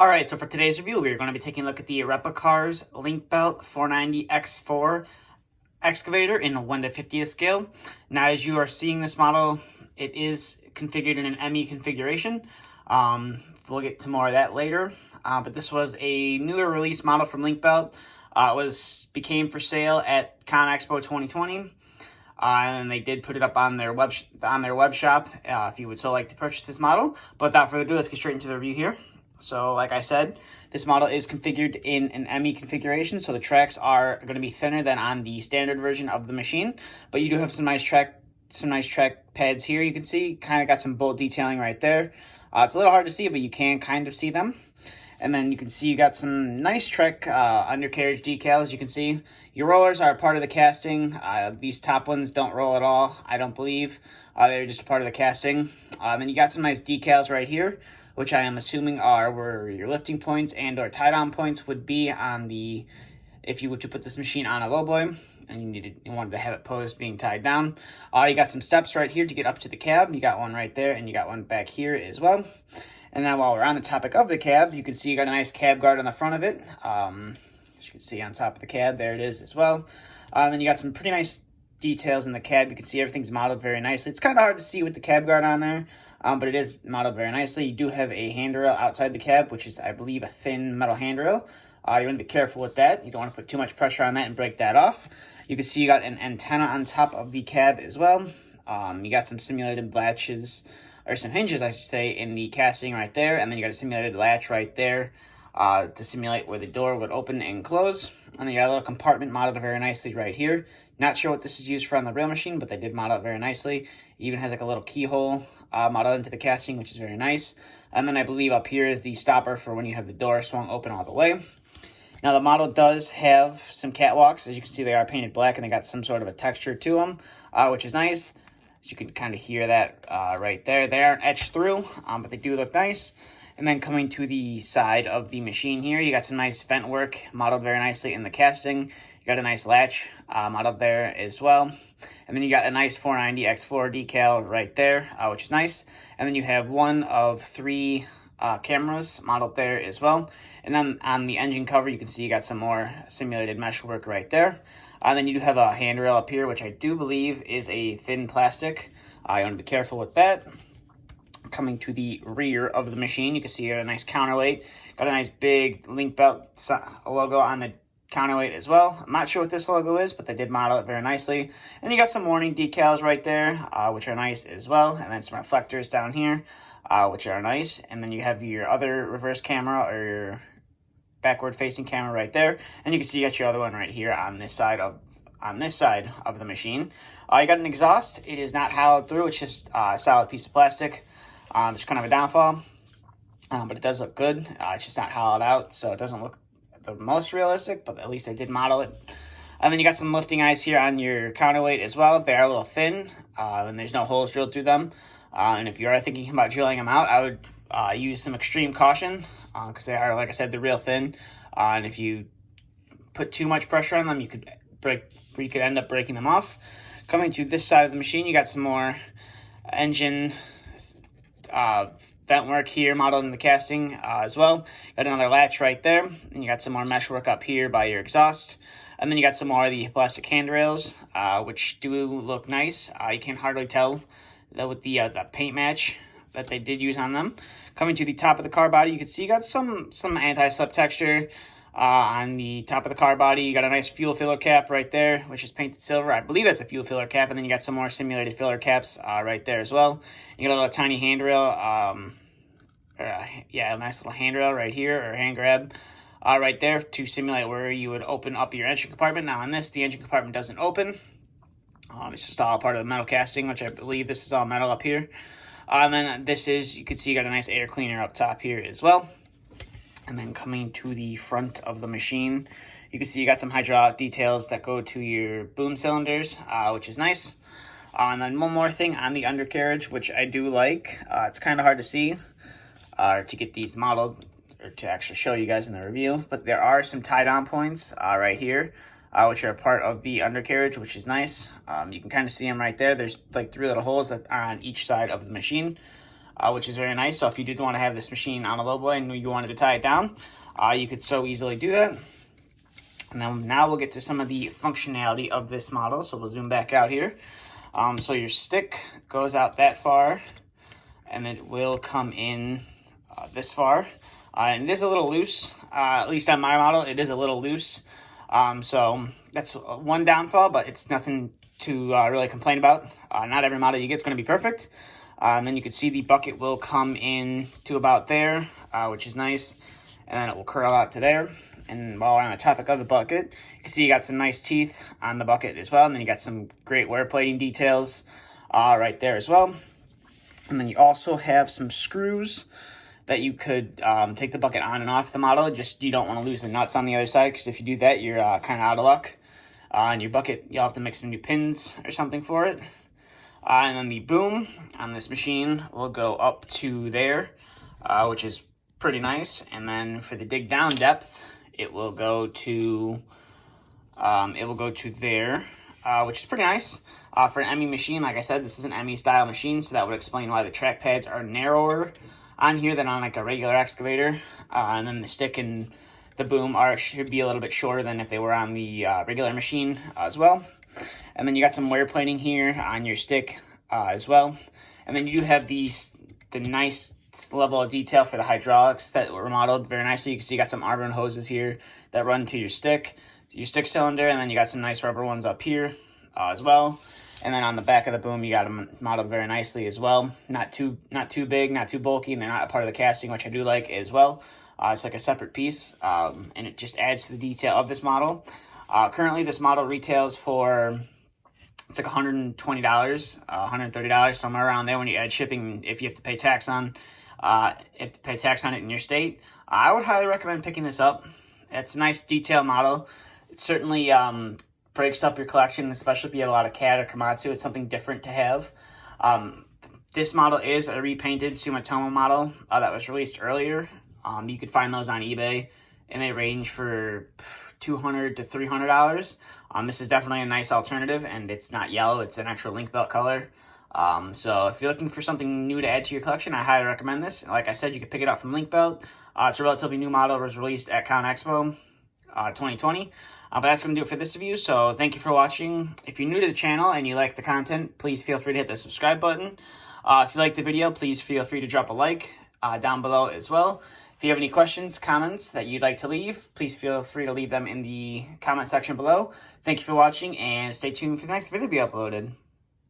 Alright, so for today's review, we're going to be taking a look at the Replicars link belt 490X4 Excavator in a 1/50th scale. Now, as you are seeing this model, it is configured in an ME configuration. We'll get to more of that later, but this was a newer release model from Link Belt. It became for sale at Con Expo 2020. And they did put it up on their web shop if you would so like to purchase this model. But without further ado, let's get straight into the review here. So like I said, this model is configured in an ME configuration, so the tracks are going to be thinner than on the standard version of the machine. But you do have some nice track pads here. You can see kind of got some bolt detailing right there. It's a little hard to see, but you can kind of see them. And then you can see you got some nice Trek undercarriage decals. You can see your rollers are a part of the casting. These top ones don't roll at all, I don't believe. They're just a part of the casting. Then you got some nice decals right here, which I am assuming are where your lifting points and or tie-down points would be on the, if you were to put this machine on a lowboy and you wanted to have it posed being tied down. You got some steps right here to get up to the cab. You got one right there and you got one back here as well. And now while we're on the topic of the cab, you can see you got a nice cab guard on the front of it. As you can see on top of the cab, there it is as well. Then you got some pretty nice details in the cab. You can see everything's modeled very nicely. It's kind of hard to see with the cab guard on there, but it is modeled very nicely. You do have a handrail outside the cab, which is, I believe, a thin metal handrail. You want to be careful with that. You don't want to put too much pressure on that and break that off. You can see you got an antenna on top of the cab as well. You got some simulated latches, or some hinges, I should say, in the casting right there. And then you got a simulated latch right there to simulate where the door would open and close. And then you got a little compartment modeled very nicely right here. Not sure what this is used for on the real machine, but they did model it very nicely. It even has like a little keyhole modeled into the casting, which is very nice. And then I believe up here is the stopper for when you have the door swung open all the way. Now the model does have some catwalks. As you can see, they are painted black and they got some sort of a texture to them, which is nice. As you can kind of hear that right there. They aren't etched through, but they do look nice. And then coming to the side of the machine here, you got some nice vent work modeled very nicely in the casting. You got a nice latch modeled there as well. And then you got a nice 490X4 decal right there, which is nice. And then you have one of three cameras modeled there as well. And then on the engine cover, you can see you got some more simulated mesh work right there. Then you do have a handrail up here, which I do believe is a thin plastic. You want to be careful with that. Coming to the rear of the machine, you can see a nice counterweight. Got a nice big Link Belt logo on the counterweight as well. I'm not sure what this logo is, but they did model it very nicely. And you got some warning decals right there, which are nice as well. And then some reflectors down here, which are nice. And then you have your other reverse camera or your backward facing camera right there. And you can see you got your other one right here on this side of the machine. You got an exhaust. It is not hollowed through. It's just a solid piece of plastic. It's kind of a downfall, but it does look good. It's just not hollowed out, so it doesn't look the most realistic, but at least they did model it. And then you got some lifting eyes here on your counterweight as well. They are a little thin, and there's no holes drilled through them. And if you are thinking about drilling them out, I would use some extreme caution, because they are, like I said, they're real thin. And if you put too much pressure on them, you could end up breaking them off. Coming to this side of the machine, you got some more engine vent work here modeled in the casting as well. Got another latch right there, and you got some more mesh work up here by your exhaust. And then you got some more of the plastic handrails, which do look nice. You can hardly tell that with the paint match that they did use on them. Coming to the top of the car body, you can see you got some anti-slip texture on the top of the car body. You got a nice fuel filler cap right there, which is painted silver. I believe that's a fuel filler cap. And then you got some more simulated filler caps right there as well. You got a little tiny handrail, a nice little handrail right here, or hand grab right there to simulate where you would open up your engine compartment. Now on this, the engine compartment doesn't open. It's just all part of the metal casting, which I believe this is all metal up here. And then this is, you can see you got a nice air cleaner up top here as well. And then coming to the front of the machine, you can see you got some hydraulic details that go to your boom cylinders, which is nice. And then one more thing on the undercarriage, which I do like. It's kind of hard to see to get these modeled, or to actually show you guys in the review. But there are some tie-down points right here, which are a part of the undercarriage, which is nice. You can kind of see them right there. There's like 3 little holes that are on each side of the machine. which is very nice. So if you did want to have this machine on a lowboy and you wanted to tie it down, you could so easily do that. And then now we'll get to some of the functionality of this model. So we'll zoom back out here. So your stick goes out that far, and it will come in this far. And it is a little loose, at least on my model, it is a little loose. So that's one downfall, but it's nothing to really complain about. Not every model you get is going to be perfect. And then you can see the bucket will come in to about there, which is nice. And then it will curl out to there. And while we're on the topic of the bucket, you can see you got some nice teeth on the bucket as well. And then you got some great wear plating details right there as well. And then you also have some screws that you could take the bucket on and off the model. Just you don't want to lose the nuts on the other side, because if you do that, you're kind of out of luck. And your bucket, you'll have to make some new pins or something for it. And then the boom on this machine will go up to there, which is pretty nice. And then for the dig down depth, it will go to there, which is pretty nice. For an ME machine, like I said, this is an ME style machine, so that would explain why the track pads are narrower on here than on like a regular excavator. And then the stick and the boom should be a little bit shorter than if they were on the regular machine as well. And then you got some wear plating here on your stick as well. And then you do have the nice level of detail for the hydraulics that were modeled very nicely. You can see you got some arbor hoses here that run to your stick cylinder, and then you got some nice rubber ones up here as well. And then on the back of the boom, you got them modeled very nicely as well. Not too big, not too bulky, and they're not a part of the casting, which I do like as well. It's like a separate piece, and it just adds to the detail of this model. Currently, this model retails for, it's like $120, $130, somewhere around there when you add shipping. If you have to pay tax on, it in your state, I would highly recommend picking this up. It's a nice detail model. It certainly breaks up your collection, especially if you have a lot of CAD or Komatsu. It's something different to have. This model is a repainted Sumitomo model that was released earlier. You could find those on eBay, and they range for $200 to $300. This is definitely a nice alternative, and it's not yellow. It's an actual link belt color. So if you're looking for something new to add to your collection, I highly recommend this. Like I said, you can pick it up from Link Belt. It's a relatively new model. It was released at Con Expo 2020. But that's going to do it for this review, so thank you for watching. If you're new to the channel and you like the content, please feel free to hit the subscribe button. If you like the video, please feel free to drop a like down below as well. If you have any questions, comments that you'd like to leave, please feel free to leave them in the comment section below. Thank you for watching, and stay tuned for the next video to be uploaded.